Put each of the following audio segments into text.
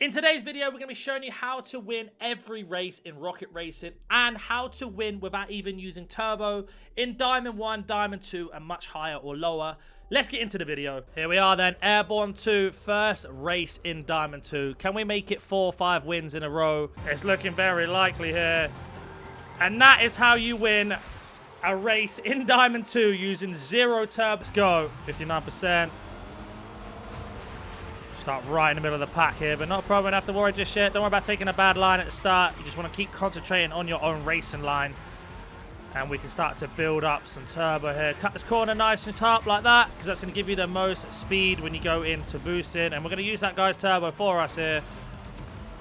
In today's video, we're going to be showing you how to win every race in Rocket Racing and how to win without even using turbo in Diamond 1, Diamond 2, and much higher or lower. Let's get into the video. Here we are then, Airborne 2, first race in Diamond 2. Can we make it 4 or 5 wins in a row? It's looking very likely here. And that is how you win a race in Diamond 2 using 0 turbo. Let's go, 59%. Start right in the middle of the pack here, but not a problem. Don't have to worry just yet. Don't worry about taking a bad line at the start. You just want to keep concentrating on your own racing line. And we can start to build up some turbo here. Cut this corner nice and sharp like that, because that's going to give you the most speed when you go into boosting. And we're going to use that guy's turbo for us here.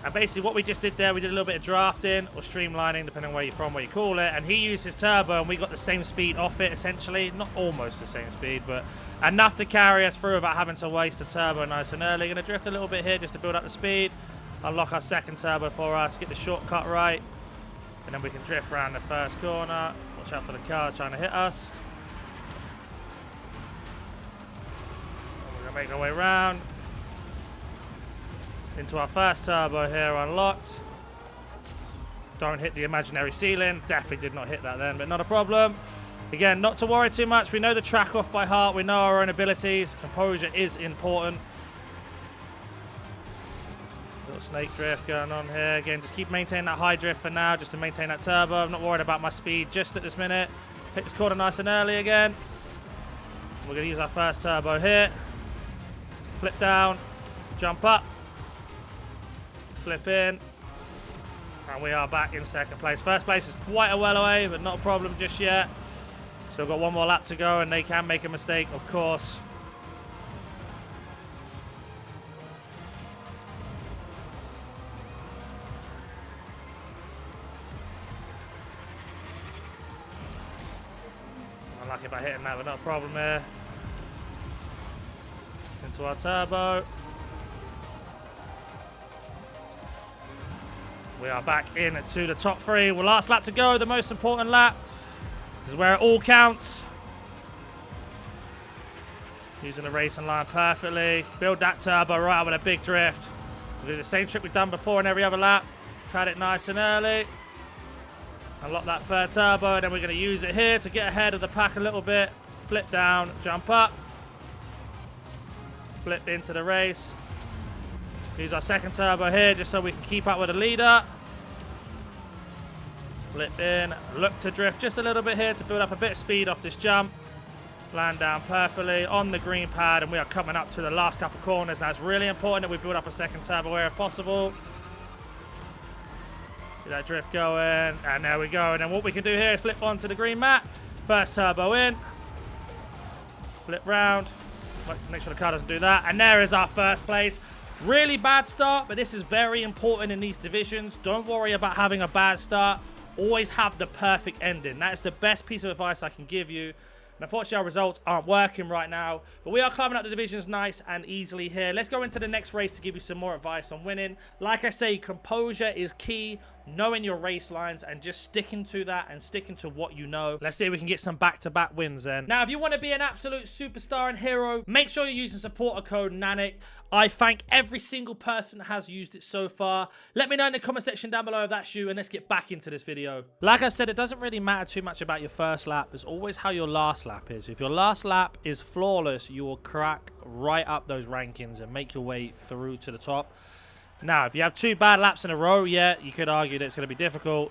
And basically what we just did there, we did a little bit of drafting or streamlining, depending on where you're from, what you call it. And he used his turbo, and we got the same speed off it, essentially. Not almost the same speed, but enough to carry us through without having to waste the turbo nice and early. Going to drift a little bit here just to build up the speed. Unlock our second turbo for us, get the shortcut right. And then we can drift around the first corner. Watch out for the cars trying to hit us. And we're going to make our way around into our first turbo here, unlocked. Don't hit the imaginary ceiling. Definitely did not hit that then, but not a problem. Again, not to worry too much. We know the track off by heart. We know our own abilities. Composure is important. Little snake drift going on here. Again, just keep maintaining that high drift for now, just to maintain that turbo. I'm not worried about my speed just at this minute. Pick this corner nice and early again. We're going to use our first turbo here. Flip down. Jump up. Flip in. And we are back in second place. First place is quite a well away, but not a problem just yet. So we've got one more lap to go, and they can make a mistake, of course. Unlucky by hitting that, but not a problem here. Into our turbo. We are back in to the top 3. Well, last lap to go, the most important lap. This is where it all counts. Using the racing line perfectly. Build that turbo right with a big drift. We'll do the same trick we've done before in every other lap. Cut it nice and early. Unlock that third turbo, and then we're going to use it here to get ahead of the pack a little bit. Flip down, jump up. Flip into the race. Use our second turbo here just so we can keep up with the leader. Flip in, look to drift just a little bit here to build up a bit of speed off this jump. Land down perfectly on the green pad, and we are coming up to the last couple corners. Now it's really important that we build up a second turbo here if possible. Get that drift going, and there we go. And then what we can do here is flip onto the green mat. First turbo in. Flip round. Make sure the car doesn't do that. And there is our first place. Really bad start, but this is very important in these divisions. Don't worry about having a bad start. Always have the perfect ending. That is the best piece of advice I can give you. And unfortunately, our results aren't working right now. But we are climbing up the divisions nice and easily here. Let's go into the next race to give you some more advice on winning. Like I say, composure is key. Knowing your race lines and just sticking to that and sticking to what you know. Let's see if we can get some back-to-back wins then. Now, if you want to be an absolute superstar and hero, make sure you're using supporter code NANIC. I thank every single person that has used it so far. Let me know in the comment section down below if that's you, and let's get back into this video. Like I said, it doesn't really matter too much about your first lap. It's always how your last lap is. If your last lap is flawless, you will crack right up those rankings and make your way through to the top. Now, if you have 2 bad laps in a row, yeah, you could argue that it's going to be difficult.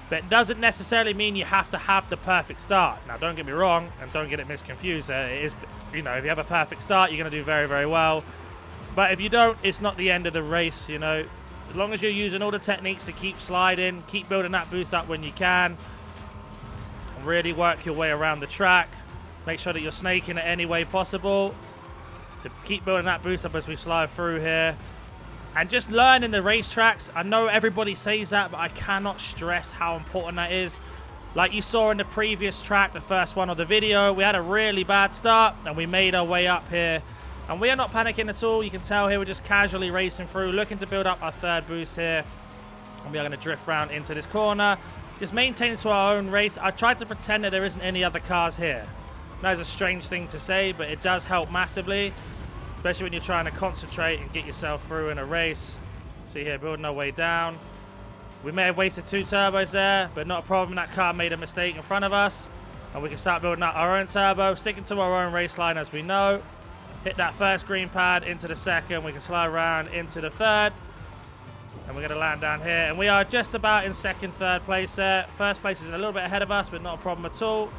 But it doesn't necessarily mean you have to have the perfect start. Now, don't get me wrong, and don't get it misconfused. It is, you know, if you have a perfect start, you're going to do very, very well. But if you don't, it's not the end of the race, you know. As long as you're using all the techniques to keep sliding, keep building that boost up when you can, and really work your way around the track. Make sure that you're snaking it any way possible to keep building that boost up as we slide through here. And just learning the racetracks. I know everybody says that, but I cannot stress how important that is. Like you saw in the previous track, the first one of the video, we had a really bad start, and we made our way up here. And we are not panicking at all. You can tell here we're just casually racing through, looking to build up our third boost here. And we are going to drift round into this corner. Just maintaining to our own race. I tried to pretend that there isn't any other cars here. That is a strange thing to say, but it does help massively. Especially when you're trying to concentrate and get yourself through in a race. See here, building our way down. We may have wasted 2 turbos there, but not a problem. That car made a mistake in front of us. And we can start building up our own turbo, sticking to our own race line as we know. Hit that first green pad into the second. We can slide around into the third. And we're going to land down here. And we are just about in second, third place there. First place is a little bit ahead of us, but not a problem at all.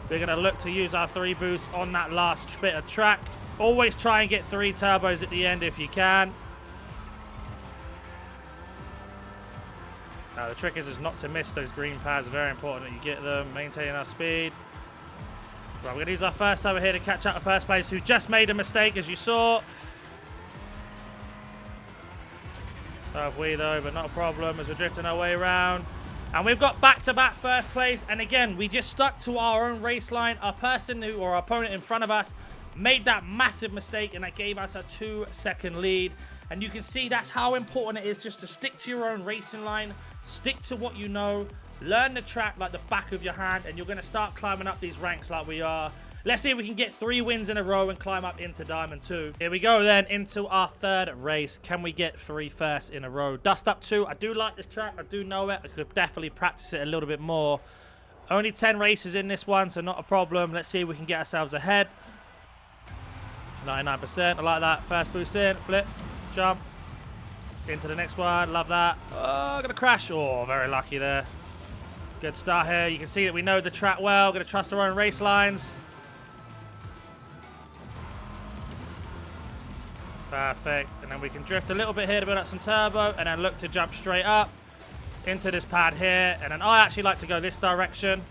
We're going to look to use our 3 boosts on that last bit of track. Always try and get 3 turbos at the end if you can. Now, the trick is not to miss those green pads. Very important that you get them. Maintaining our speed. Right, we're going to use our first turbo here to catch up to first place, who just made a mistake, as you saw. So have we, though, but not a problem as we're drifting our way around. And we've got back-to-back first place. And again, we just stuck to our own race line. Our person who, or our opponent in front of us, made that massive mistake, and that gave us a 2-second lead. And you can see that's how important it is just to stick to your own racing line, stick to what you know, learn the track like the back of your hand, and you're going to start climbing up these ranks like we are. Let's see if we can get 3 wins in a row and climb up into Diamond 2. Here we go then into our third race. Can we get 3 firsts in a row? Dust Up 2. I do like this track. I do know it. I could definitely practice it a little bit more. Only 10 races in this one, so not a problem. Let's see if we can get ourselves ahead. 99%. I like that. First boost in. Flip. Jump. Into the next one. Love that. Oh, going to crash. Oh, very lucky there. Good start here. You can see that we know the track well. Going to trust our own race lines. Perfect. And then we can drift a little bit here to build up some turbo, and then look to jump straight up into this pad here. And then I actually like to go this direction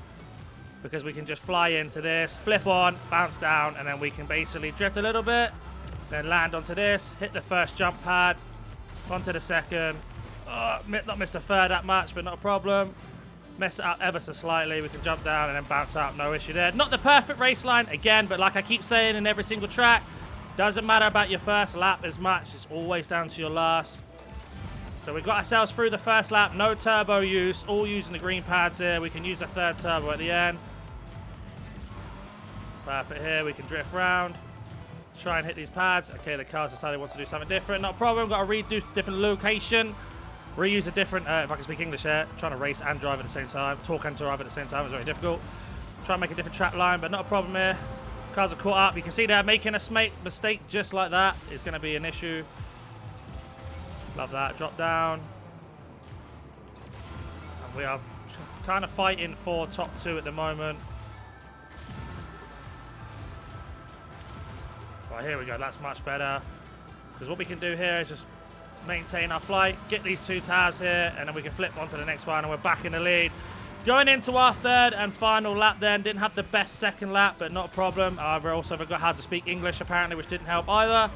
because we can just fly into this, flip on, bounce down, and then we can basically drift a little bit, then land onto this, hit the first jump pad, onto the second. Not miss the third that much, but not a problem. Mess it up ever so slightly. We can jump down and then bounce up. No issue there. Not the perfect race line, again, but like I keep saying in every single track, doesn't matter about your first lap as much. It's always down to your last. So we got ourselves through the first lap. No turbo use. All using the green pads here. We can use a third turbo at the end. Perfect here. We can drift round. Try and hit these pads. Okay, the car's decided it wants to do something different. Not a problem. Got to redo different location. Reuse a different, if I can speak English here, trying to race and drive at the same time. Talk and drive at the same time is very difficult. Try and make a different track line, but not a problem here. Cars are caught up. You can see they're making a mistake just like that. It's going to be an issue. Love that. Drop down. And we are kind of fighting for top 2 at the moment. Right, here we go. That's much better. Because what we can do here is just maintain our flight, get these 2 tabs here, and then we can flip onto the next one, and we're back in the lead. Going into our third and final lap then. Didn't have the best second lap, but not a problem. I've also forgot how to speak English, apparently, which didn't help either.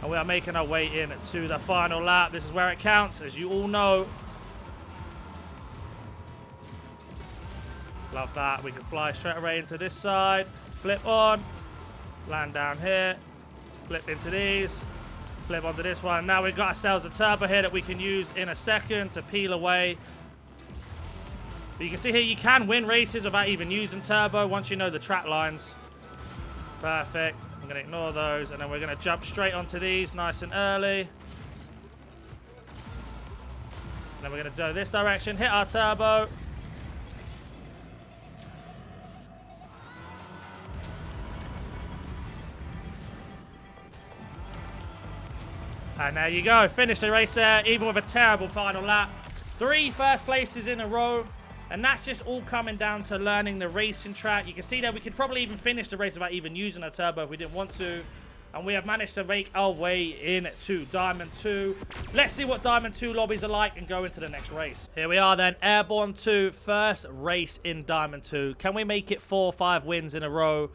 And we are making our way in to the final lap. This is where it counts, as you all know. Love that. We can fly straight away into this side. Flip on. Land down here. Flip into these. Flip onto this one. Now we've got ourselves a turbo here that we can use in a second to peel away. But you can see here you can win races without even using turbo once you know the track lines. Perfect. I'm going to ignore those, and then we're going to jump straight onto these nice and early. And then we're going to go this direction, hit our turbo. And there you go. Finish the race there, even with a terrible final lap. 3 first places in a row. And that's just all coming down to learning the racing track. You can see that we could probably even finish the race without even using a turbo if we didn't want to. And we have managed to make our way in to Diamond 2. Let's see what Diamond 2 lobbies are like and go into the next race. Here we are then, Airborne 2, first race in Diamond 2. Can we make it 4 or 5 wins in a row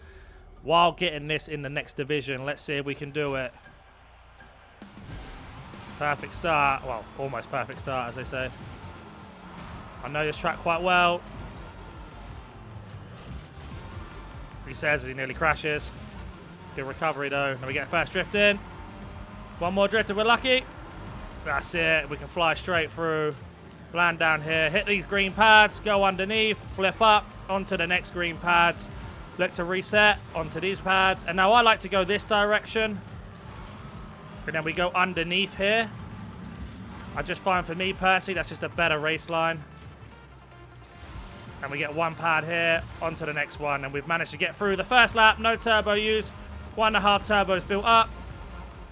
while getting this in the next division? Let's see if we can do it. Perfect start. Well, almost perfect start, as they say. I know this track quite well. He says as he nearly crashes. Good recovery though. Now we get first drift in. One more drift if we're lucky. That's it. We can fly straight through. Land down here. Hit these green pads. Go underneath. Flip up onto the next green pads. Look to reset onto these pads. And now I like to go this direction. And then we go underneath here. I just find for me personally, that's just a better race line. And we get 1 pad here, onto the next one. And we've managed to get through the first lap. No turbo use. 1.5 turbos built up.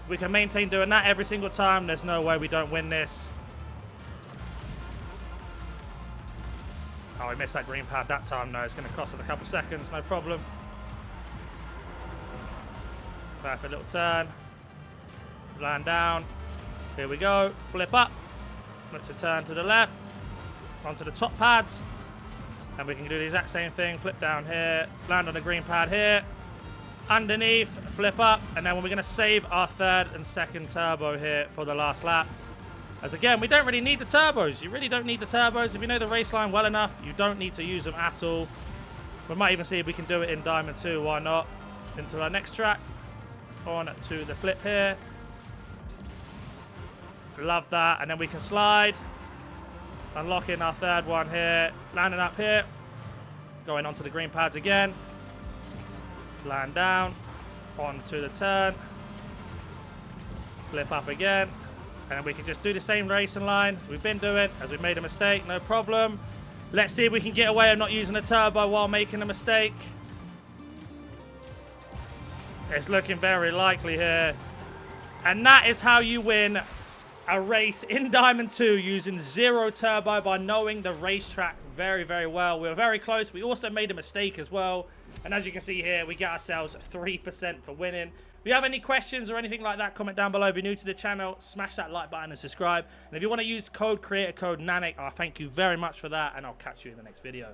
We can maintain doing that every single time. There's no way we don't win this. Oh, we missed that green pad that time. No, it's going to cost us a couple seconds. No problem. Perfect little turn. Land down. Here we go. Flip up. Let's turn to the left. Onto the top pads. And we can do the exact same thing. Flip down here. Land on the green pad here. Underneath. Flip up. And then we're going to save our third and second turbo here for the last lap. As again, we don't really need the turbos. You really don't need the turbos. If you know the race line well enough, you don't need to use them at all. We might even see if we can do it in Diamond 2. Why not? Into our next track. On to the flip here. Love that. And then we can slide. Unlocking our third one here. Landing up here. Going onto the green pads again. Land down. Onto the turn. Flip up again. And we can just do the same racing line we've been doing as we made a mistake. No problem. Let's see if we can get away with not using a turbo while making a mistake. It's looking very likely here. And that is how you win a race in Diamond 2 using 0 turbo by knowing the racetrack very, very well. We were very close. We also made a mistake as well. And as you can see here, we get ourselves 3% for winning. If you have any questions or anything like that, comment down below. If you're new to the channel, smash that like button and subscribe. And if you want to use creator code NANIC, I thank you very much for that. And I'll catch you in the next video.